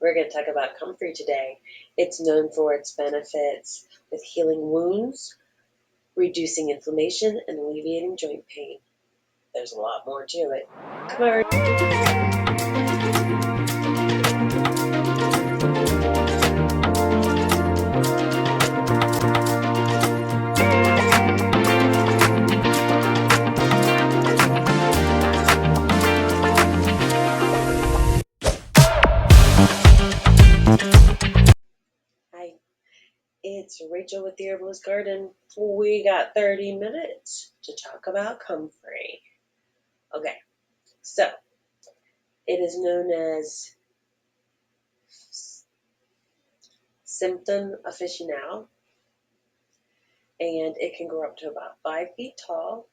We're going to talk about Comfrey today. It's known for its benefits with healing wounds, reducing inflammation, and alleviating joint pain. There's a lot more to it. Come on. Hi, it's Rachel with the Herbalist Garden. We got 30 minutes to talk about Comfrey. Okay, so it is known as symptom officinal, and it can grow up to about 5 feet tall.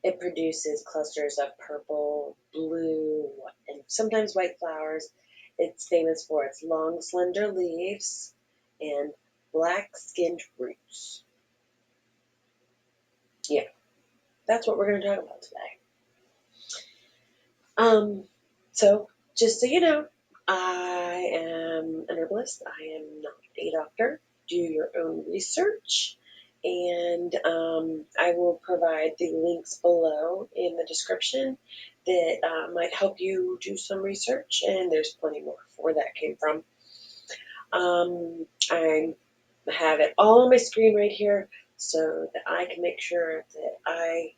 It produces clusters of purple, blue, and sometimes white flowers. It's famous for its long, slender leaves and black-skinned roots. Yeah, that's what we're going to talk about today. So just so you know, I am an herbalist. I am not a doctor. Do your own research, and I will provide the links below in the description that might help you do some research, and there's plenty more where that came from. I have it all on my screen right here so that I can make sure that I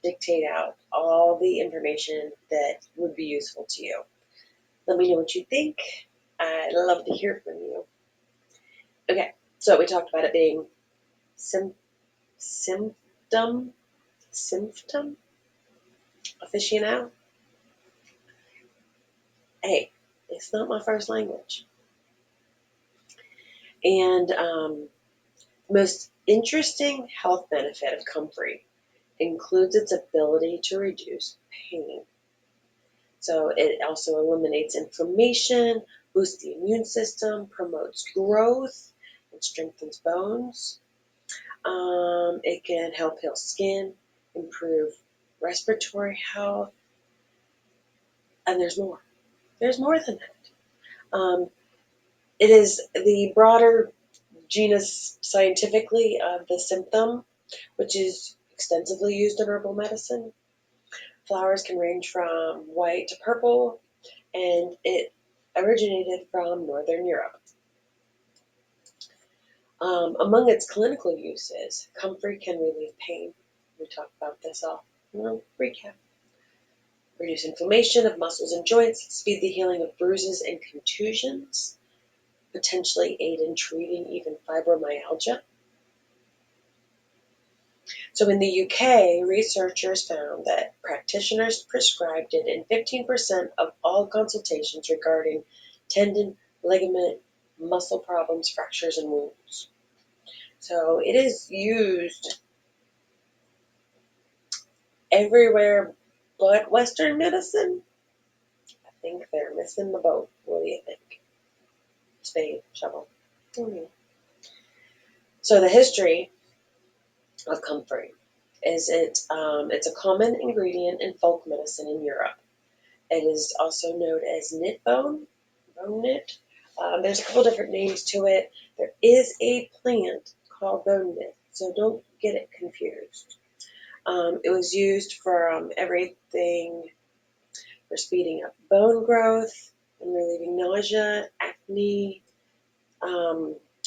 dictate out all the information that would be useful to you. Let me know what you think. I'd love to hear from you. Okay, so we talked about it being symptom aficionado. Hey, it's not my first language. And the most interesting health benefit of Comfrey includes its ability to reduce pain. So it also eliminates inflammation, boosts the immune system, promotes growth, and strengthens bones. It can help heal skin, improve respiratory health, and there's more. There's more than that. It is the broader genus scientifically of the symptom, which is extensively used in herbal medicine. Flowers can range from white to purple, and it originated from Northern Europe. Among its clinical uses, Comfrey can relieve pain. We talked about this all. Recap. Reduce inflammation of muscles and joints, speed the healing of bruises and contusions, potentially aid in treating even fibromyalgia. So in the UK, researchers found that practitioners prescribed it in 15% of all consultations regarding tendon, ligament, muscle problems, fractures, and wounds. So it is used everywhere but Western medicine. I think they're missing the boat. What do you think? Spade, shovel. Mm-hmm. So the history of Comfrey is it's a common ingredient in folk medicine in Europe. It is also known as knit bone knit. There's a couple different names to it. There is a plant called bone knit, so don't get it confused. It was used for everything for speeding up bone growth and relieving nausea, acne.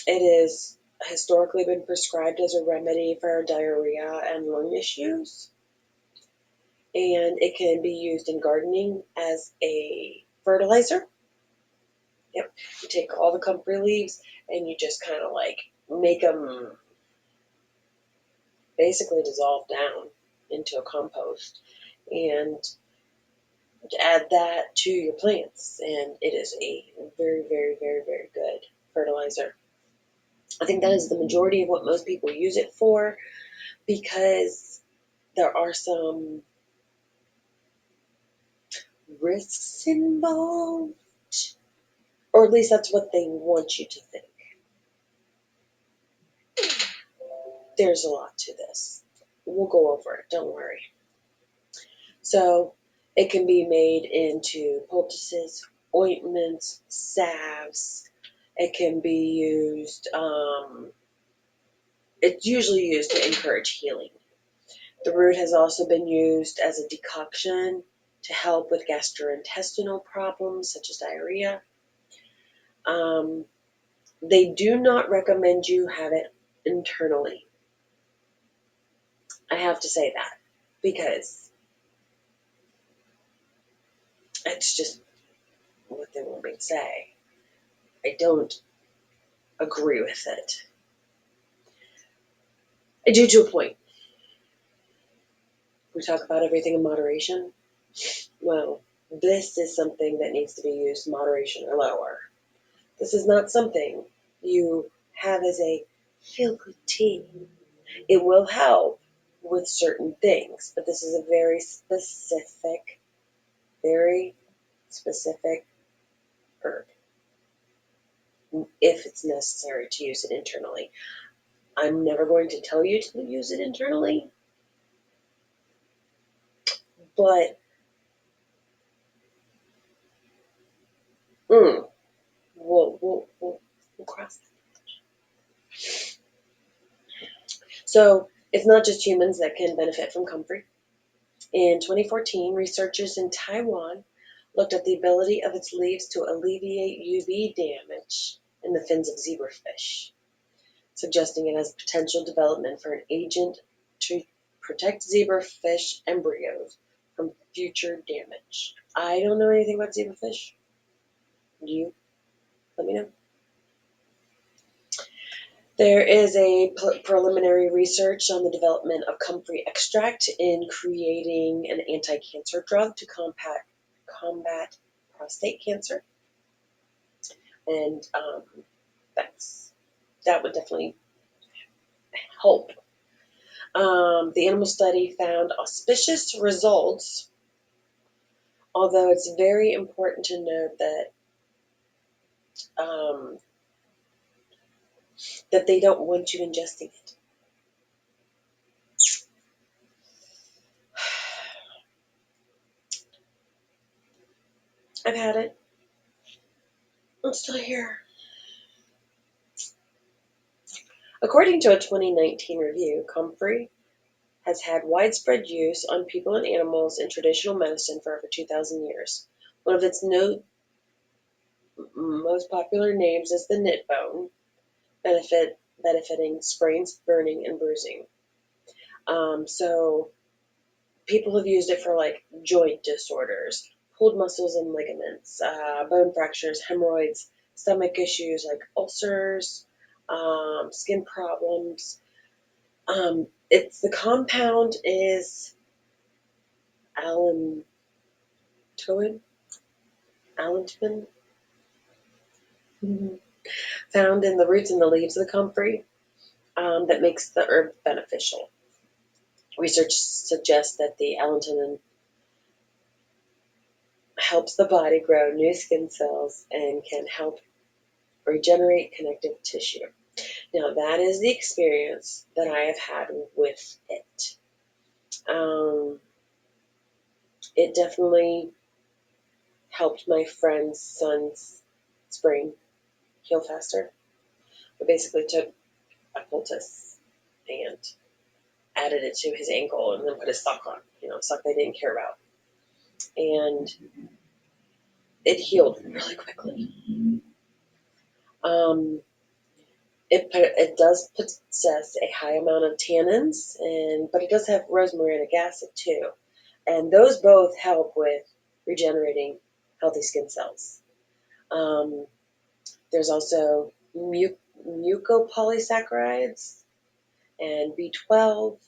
It is historically been prescribed as a remedy for diarrhea and lung issues. And it can be used in gardening as a fertilizer. Yep. You take all the comfrey leaves and you just kind of like make them basically dissolve down into a compost and add that to your plants. And it is a very, very, very, very good fertilizer. I think that is the majority of what most people use it for because there are some risks involved, or at least that's what they want you to think. There's a lot to this. We'll go over it, don't worry. So it can be made into poultices, ointments, salves. It can be used, it's usually used to encourage healing. The root has also been used as a decoction to help with gastrointestinal problems such as diarrhea. Um, they do not recommend you have it internally. I have to say that because it's just what they want me to say. I don't agree with it. I do to a point. We talk about everything in moderation. Well, this is something that needs to be used moderation or lower. This is not something you have as a feel-good tea. It will help with certain things, but this is a very specific herb if it's necessary to use it internally. I'm never going to tell you to use it internally, but we'll cross that. So it's not just humans that can benefit from comfrey. In 2014, researchers in Taiwan looked at the ability of its leaves to alleviate UV damage in the fins of zebrafish, suggesting it has potential development for an agent to protect zebrafish embryos from future damage. I don't know anything about zebrafish. Do you? Let me know. There is a preliminary research on the development of comfrey extract in creating an anti-cancer drug to combat prostate cancer, and that would definitely help. The animal study found auspicious results, although it's very important to note um, that they don't want you ingesting it. I've had it. I'm still here. According to a 2019 review, comfrey has had widespread use on people and animals in traditional medicine for over 2,000 years. One of its most popular names is the knit bone, benefiting sprains, burning, and bruising. So people have used it for like joint disorders, pulled muscles and ligaments, bone fractures, hemorrhoids, stomach issues like ulcers, skin problems. It's the compound is allantoin, allantoin, found in the roots and the leaves of the comfrey, that makes the herb beneficial. Research suggests that the allantoin helps the body grow new skin cells and can help regenerate connective tissue. Now, that is the experience that I have had with it. It definitely helped my friend's son's sprain heal faster. I basically took a poultice and added it to his ankle and then put a sock on, a sock they didn't care about. And it healed really quickly. It does possess a high amount of tannins, but it does have rosmarinic acid too. And those both help with regenerating healthy skin cells. There's also mucopolysaccharides and B12,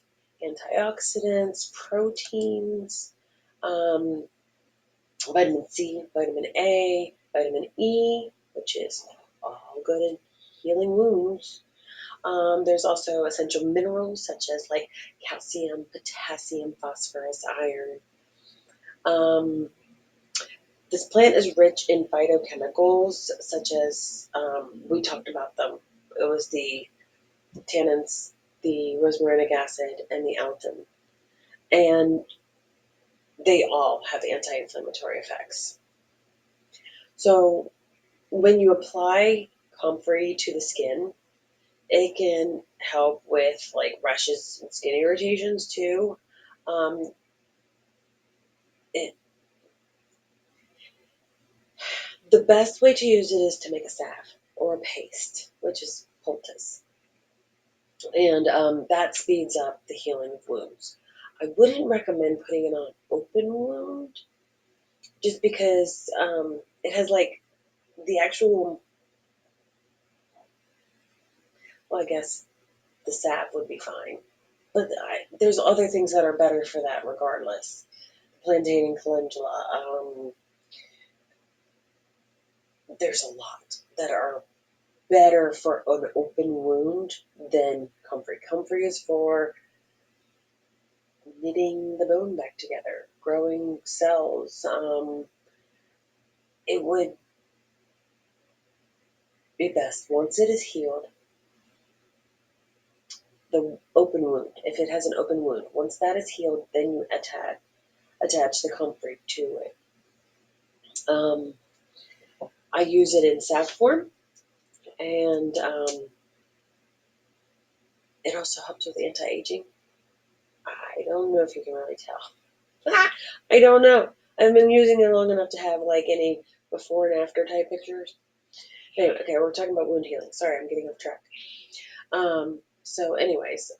antioxidants, proteins, vitamin C, vitamin A, vitamin E, which is all good in healing wounds. There's also essential minerals such as like calcium, potassium, phosphorus, iron. This plant is rich in phytochemicals such as, we talked about them. It was the tannins, the rosmarinic acid, and the allicin. And they all have anti-inflammatory effects. So when you apply Comfrey to the skin, it can help with like rashes and skin irritations too. Um, it, the best way to use it is to make a salve or a paste, which is poultice, and that speeds up the healing of wounds. I wouldn't recommend putting it on open wound just because it has like the actual. Well, I guess the salve would be fine, but there's other things that are better for that regardless. Plantain and calendula. There's a lot that are better for an open wound than Comfrey. Comfrey is for knitting the bone back together, growing cells. It would be best once it is healed, the open wound. If it has an open wound, once that is healed, then you attach the Comfrey to it. I use it in salve form, and it also helps with anti-aging. I don't know if you can really tell. I don't know. I've been using it long enough to have like any before and after type pictures. Anyway, okay, we're talking about wound healing. Sorry, I'm getting off track. So, anyways,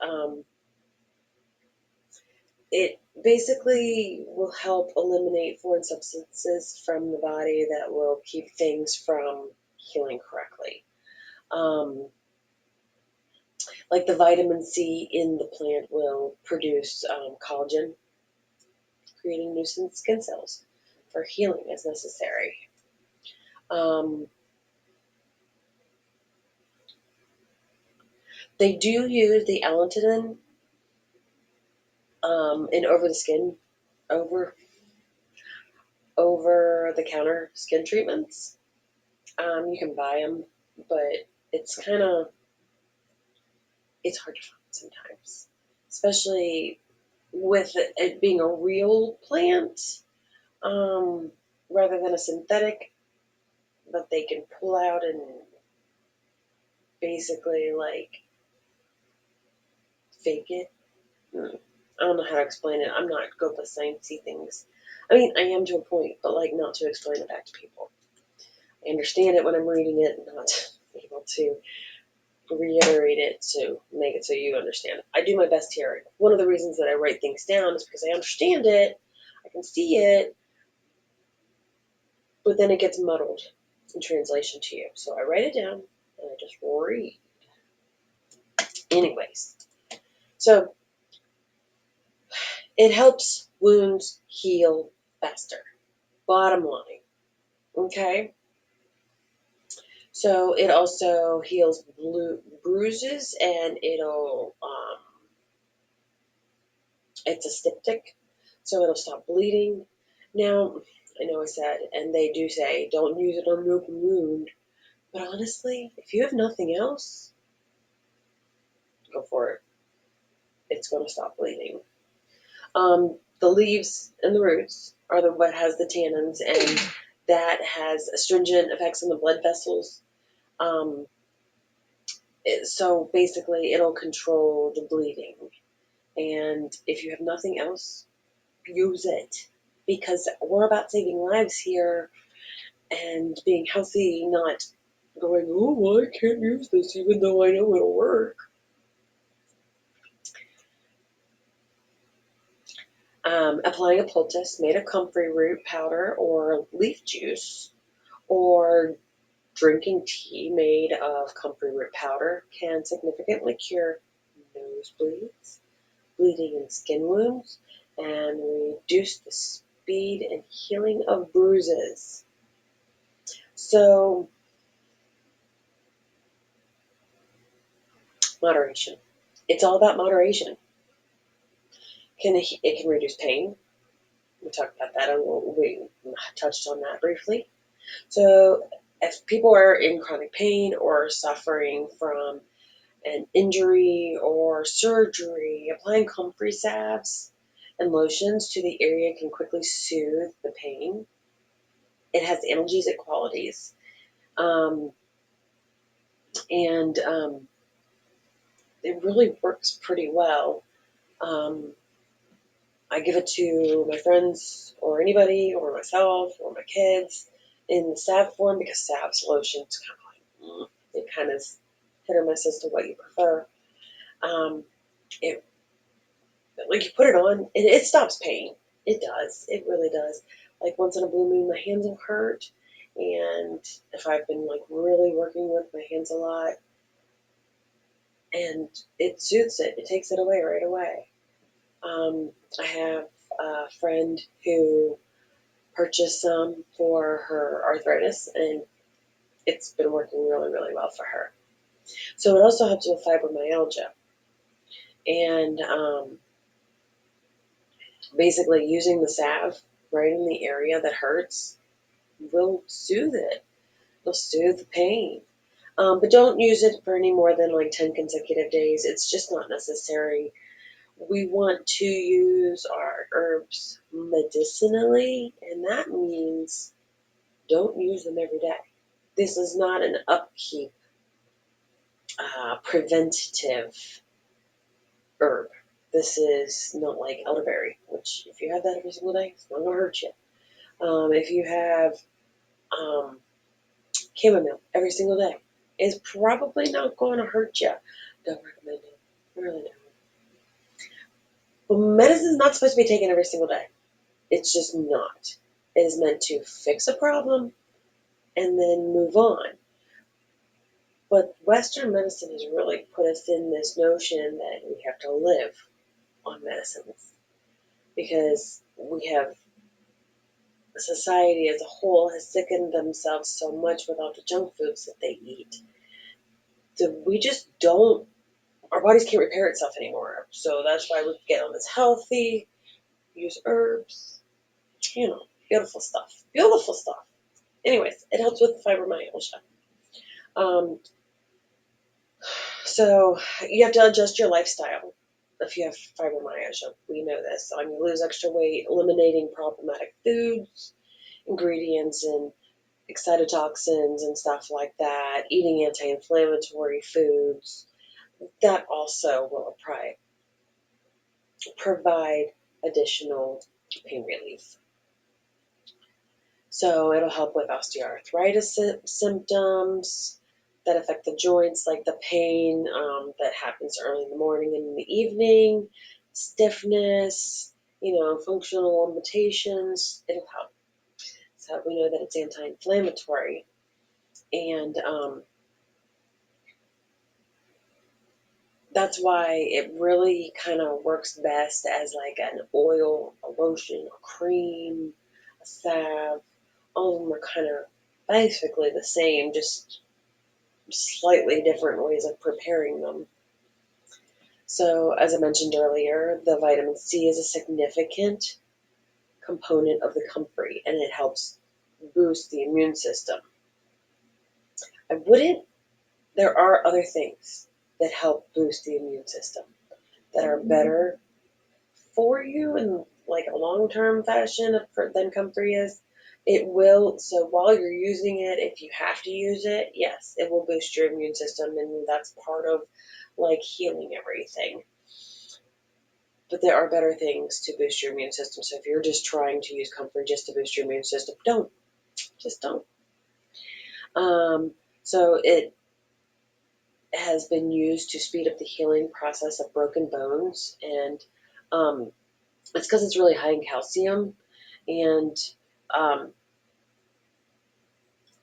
it basically will help eliminate foreign substances from the body that will keep things from healing correctly. Um, like the vitamin C in the plant will produce collagen, creating new skin cells for healing as necessary. Um, they do use the allantoin in over the skin, over over the counter skin treatments. You can buy them, but it's kind of it's hard to find sometimes, especially with it being a real plant um, rather than a synthetic that they can pull out and basically like fake it. I don't know how to explain it. I'm not good with sciencey things. I mean, I am to a point, but like not to explain it back to people. I understand it when I'm reading it, not able to reiterate it to make it so you understand. I do my best here. One of the reasons that I write things down is because I understand it, I can see it, but then it gets muddled in translation to you. So I write it down and I just read. Anyways, so it helps wounds heal faster. Bottom line, okay? So it also heals bruises and it's aseptic, so it'll stop bleeding. Now, I know I said, and they do say, don't use it on an open wound, but honestly, if you have nothing else, go for it. It's going to stop bleeding. The leaves and the roots are what has the tannins, and that has astringent effects on the blood vessels. Um, so basically, it'll control the bleeding. And if you have nothing else, use it because we're about saving lives here and being healthy, not going, oh, well, I can't use this even though I know it'll work. Applying a poultice made of comfrey root powder or leaf juice or drinking tea made of comfrey root powder can significantly cure nosebleeds, bleeding and skin wounds, and reduce the speed and healing of bruises. So, moderation. It's all about moderation. It can reduce pain. We talked about that. We touched on that briefly. So, if people are in chronic pain or suffering from an injury or surgery, applying comfrey salves and lotions to the area can quickly soothe the pain. it has analgesic qualities. Um, and it really works pretty well. Um, I give it to my friends or anybody or myself or my kids in the salve form because salve's lotion's kind of like, it kind of hit or miss as to what you prefer. Um, it like you put it on and it stops pain. It does. It really does. Like once in a blue moon, my hands will hurt, and if I've been like really working with my hands a lot, and it soothes it. It takes it away right away. I have a friend who purchased some for her arthritis, and it's been working really, really well for her. So it also helps with fibromyalgia, and basically using the salve right in the area that hurts will soothe it. Will soothe the pain. But don't use it for any more than like 10 consecutive days. It's just not necessary. We want to use our herbs medicinally, and that means don't use them every day. This is not an upkeep, preventative herb. This is not like elderberry, which if you have that every single day, it's not going to hurt you. If you have um, chamomile every single day, it's probably not going to hurt you. Don't recommend it. Really don't. But medicine is not supposed to be taken every single day. It's just not. It is meant to fix a problem and then move on. But Western medicine has really put us in this notion that we have to live on medicines because we have society as a whole has sickened themselves so much with all the junk foods that they eat that we just don't, our bodies can't repair itself anymore. So that's why we get on this healthy, use herbs, beautiful stuff. Beautiful stuff. Anyways, it helps with fibromyalgia. Um, so you have to adjust your lifestyle if you have fibromyalgia. We know this. So you lose extra weight, eliminating problematic foods, ingredients, and excitotoxins and stuff like that, eating anti-inflammatory foods. That also will provide additional pain relief. So it'll help with osteoarthritis symptoms that affect the joints, like the pain that happens early in the morning and in the evening, stiffness, functional limitations. It'll help. So we know that it's anti-inflammatory, and that's why it really kind of works best as like an oil, a lotion, a cream, a salve. All of them are kind of basically the same, just slightly different ways of preparing them. So, as I mentioned earlier, the vitamin C is a significant component of the Comfrey, and it helps boost the immune system. I wouldn't, there are other things that help boost the immune system that are better for you in like a long-term fashion than Comfrey is. It will, so while you're using it, if you have to use it, yes, it will boost your immune system, and that's part of like healing everything. But there are better things to boost your immune system. So if you're just trying to use Comfrey just to boost your immune system, don't. Just don't. So it has been used to speed up the healing process of broken bones, and it's because it's really high in calcium, and um,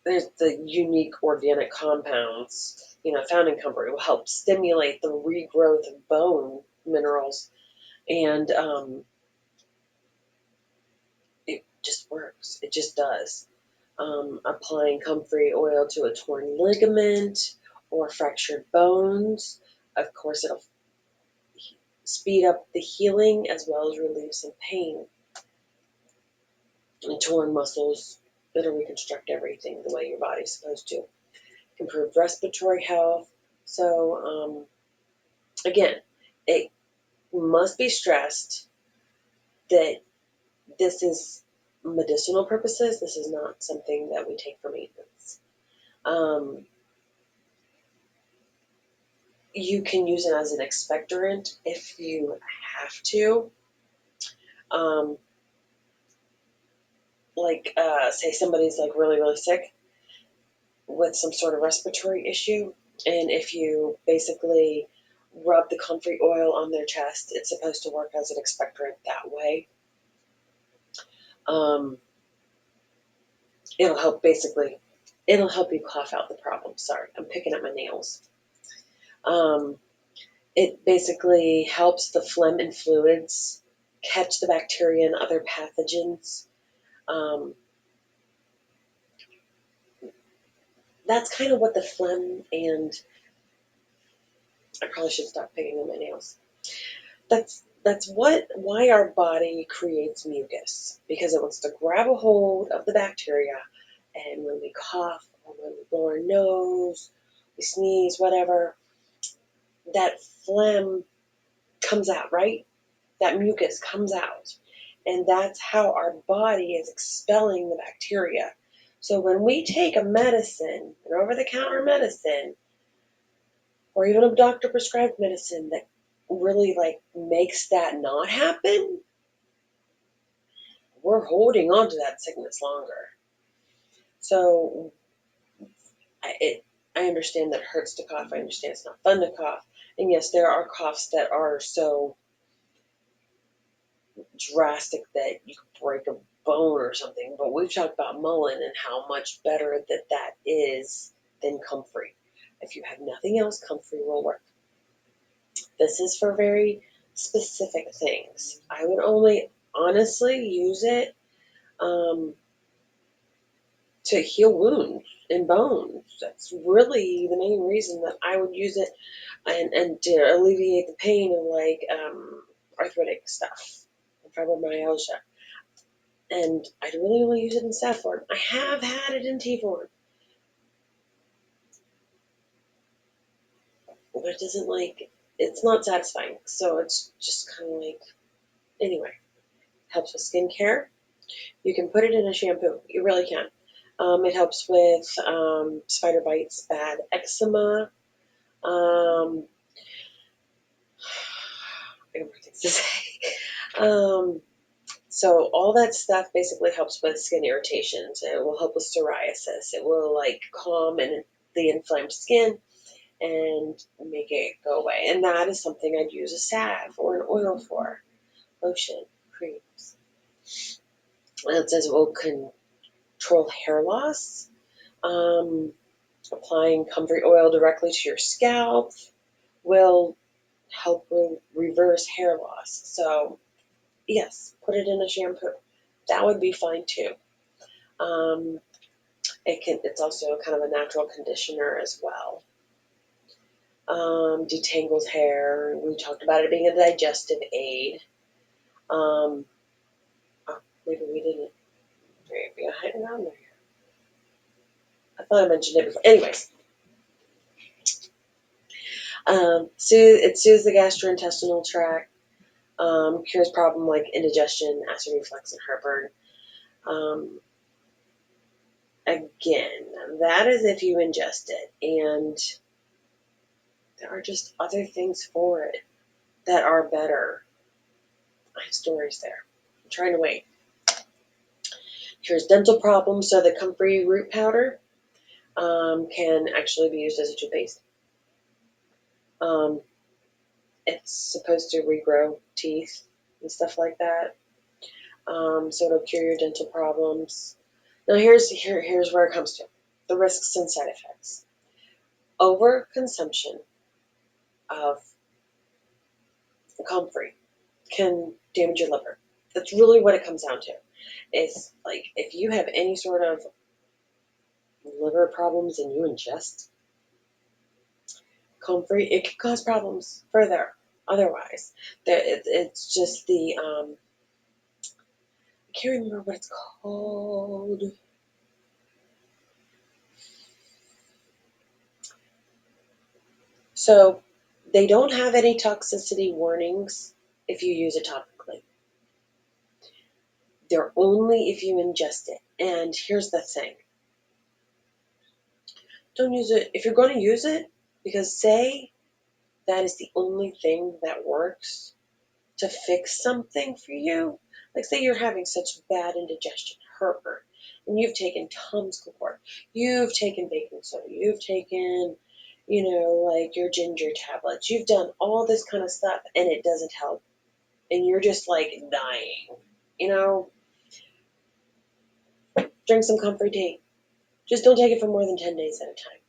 there's the unique organic compounds, found in Comfrey will help stimulate the regrowth of bone minerals, and it just works. It just does. Applying Comfrey oil to a torn ligament or fractured bones, of course, it'll speed up the healing as well as relieve some pain. And torn muscles, it'll reconstruct everything the way your body's supposed to. Improve respiratory health. So, again, it must be stressed that this is medicinal purposes. This is not something that we take for maintenance. Um, you can use it as an expectorant if you have to. Um, say somebody's like really, really sick with some sort of respiratory issue, and if you basically rub the comfrey oil on their chest, it's supposed to work as an expectorant that way. Um, it'll help basically, it'll help you cough out the problem. Sorry, I'm picking up my nails. Um, it basically helps the phlegm and fluids catch the bacteria and other pathogens. Um, that's kind of what the phlegm and I probably should stop picking on my nails. That's why our body creates mucus, because it wants to grab a hold of the bacteria, and when we cough or when we blow our nose, we sneeze, whatever, that phlegm comes out, right? That mucus comes out. And that's how our body is expelling the bacteria. So when we take a medicine, an over-the-counter medicine, or even a doctor prescribed medicine that really like makes that not happen, we're holding on to that sickness longer. So I understand that it hurts to cough. I understand it's not fun to cough. And yes, there are coughs that are so drastic that you could break a bone or something. But we've talked about mullein and how much better that is than comfrey. If you have nothing else, comfrey will work. This is for very specific things. I would only honestly use it to heal wounds and bones. That's really the main reason that I would use it, and to alleviate the pain of like arthritic stuff and fibromyalgia. And I'd really only use it in staph form. I have had it in T form, but it doesn't like, it's not satisfying. So it's just kind of like, anyway, helps with skincare. You can put it in a shampoo. You really can. It helps with spider bites, bad eczema. I have more things to say. So all that stuff basically helps with skin irritations. It will help with psoriasis. It will like calm the inflamed skin and make it go away. And that is something I'd use a salve or an oil for. Lotion, creams. And it says it will control hair loss. Applying comfrey oil directly to your scalp will help reverse hair loss. So yes, put it in a shampoo. That would be fine too. Um, it's also kind of a natural conditioner as well. Detangles hair. We talked about it being a digestive aid. Oh, maybe we didn't. Maybe I hadn't on there. I thought I mentioned it before. Anyways, it soothes the gastrointestinal tract, cures problem like indigestion, acid reflux, and heartburn. Um, Again, that is if you ingest it, and there are just other things for it that are better. I have stories there. I'm trying to wait. Cures dental problems, so the comfrey root powder can actually be used as a toothpaste. Um, it's supposed to regrow teeth and stuff like that. So it'll cure your dental problems. Now here's where it comes to the risks and side effects. Overconsumption of comfrey can damage your liver. That's really what it comes down to. It's like if you have any sort of liver problems and you ingest comfrey, it could cause problems further. Otherwise, it's just I can't remember what it's called. So they don't have any toxicity warnings if you use it topically. They're only if you ingest it. And here's the thing. Don't use it if you're going to use it, because say that is the only thing that works to fix something for you. Like say you're having such bad indigestion, heartburn, and you've taken Tums support, you've taken baking soda, you've taken, like your ginger tablets, you've done all this kind of stuff and it doesn't help. And you're just like dying, drink some Comfrey tea. Just don't take it for more than 10 days at a time.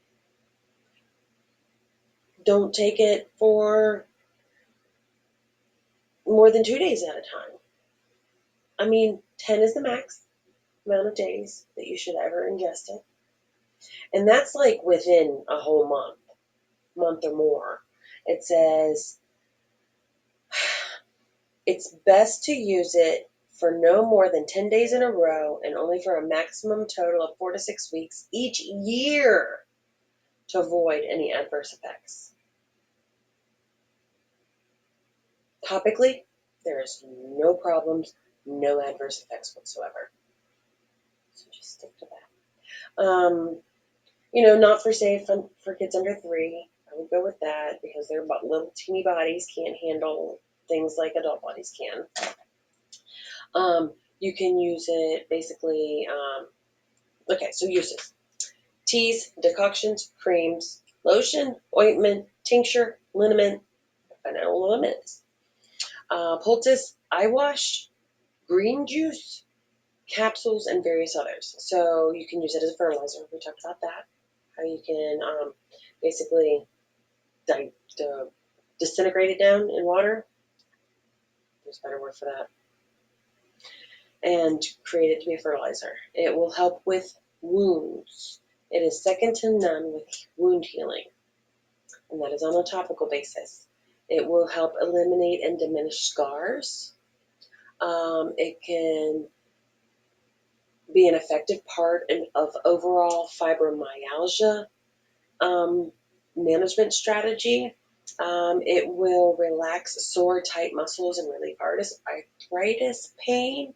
Don't take it for more than 2 days at a time. I mean, 10 is the max amount of days that you should ever ingest it. And that's like within a whole month or more. It says it's best to use it for no more than 10 days in a row and only for a maximum total of 4 to 6 weeks each year to avoid any adverse effects. Topically, there is no problems, no adverse effects whatsoever. So just stick to that. Not for safe for kids under 3. I would go with that because their little teeny bodies can't handle things like adult bodies can. You can use it basically. So uses: teas, decoctions, creams, lotion, ointment, tincture, liniment, phenol-liniment, poultice, eye wash, green juice, capsules, and various others. So you can use it as a fertilizer. We talked about that. How you can basically disintegrate it down in water. There's a better word for that. And create it to be a fertilizer. It will help with wounds. It is second to none with wound healing, and that is on a topical basis. It will help eliminate and diminish scars. It can be an effective part of overall fibromyalgia management strategy. It will relax sore, tight muscles and relieve arthritis pain.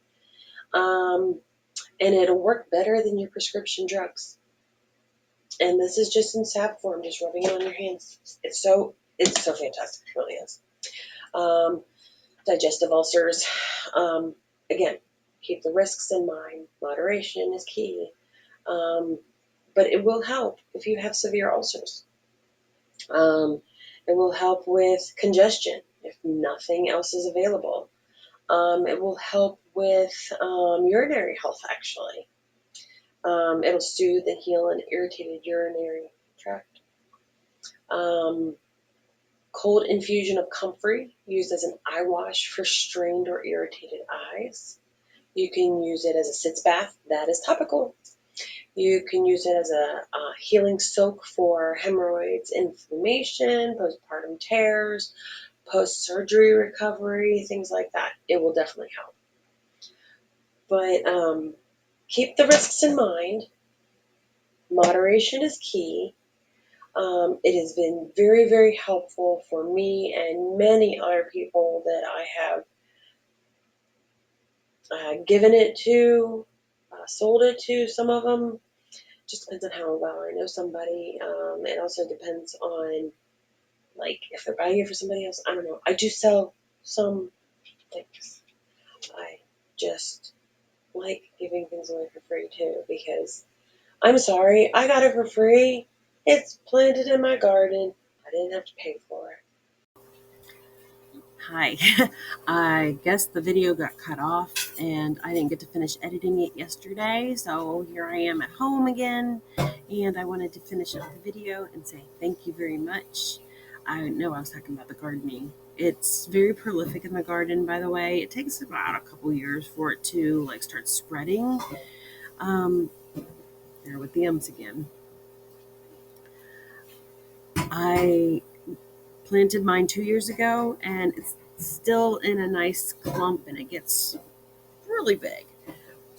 And it'll work better than your prescription drugs. And this is just in sap form, just rubbing it on your hands. It's so fantastic. It really is. Digestive ulcers. Again, keep the risks in mind. Moderation is key. But it will help if you have severe ulcers. It will help with congestion if nothing else is available. It will help with urinary health, actually. It'll soothe and heal an irritated urinary tract. Cold infusion of Comfrey, used as an eye wash for strained or irritated eyes. You can use it as a sitz bath. That is topical. You can use it as a healing soak for hemorrhoids, inflammation, postpartum tears, post-surgery recovery, things like that. It will definitely help. But keep the risks in mind. Moderation is key. It has been very, very helpful for me and many other people that I have given it to, sold it to. Some of them just depends on how well I know somebody. It also depends on, like, if they're buying it for somebody else. I don't know. I do sell some things. I just like giving things away for free too, because I'm sorry, I got it for free. It's planted in my garden. I didn't have to pay for it. Hi. I guess the video got cut off and I didn't get to finish editing it yesterday, so here I am at home again, and I wanted to finish up the video and say thank you very much. I know I was talking about the gardening. It's very prolific in the garden, by the way. It takes about a couple years for it to start spreading. Um, there with the ums again. I planted mine 2 years ago and it's still in a nice clump and it gets really big.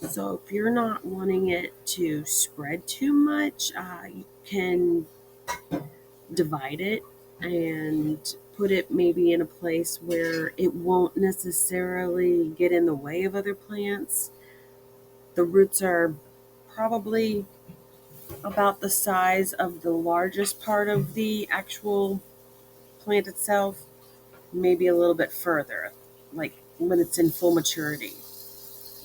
So if you're not wanting it to spread too much, you can divide it and put it maybe in a place where it won't necessarily get in the way of other plants. The roots are probably about the size of the largest part of the actual plant itself, maybe a little bit further, like when it's in full maturity.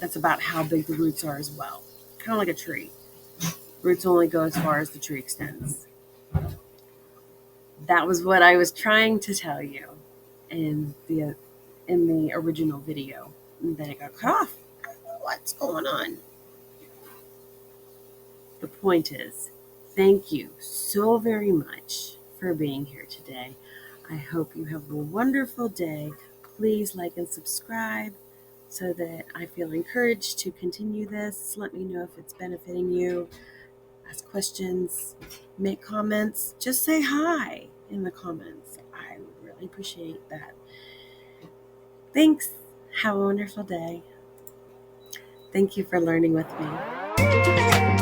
That's about how big the roots are as well. Kind of like a tree. Roots only go as far as the tree extends. That was what I was trying to tell you in the original video. And then it got cut off. I don't know what's going on. The point is, thank you so very much for being here today. I hope you have a wonderful day. Please like and subscribe so that I feel encouraged to continue this. Let me know if it's benefiting you. Ask questions, make comments, just say hi in the comments. I would really appreciate that. Thanks. Have a wonderful day. Thank you for learning with me.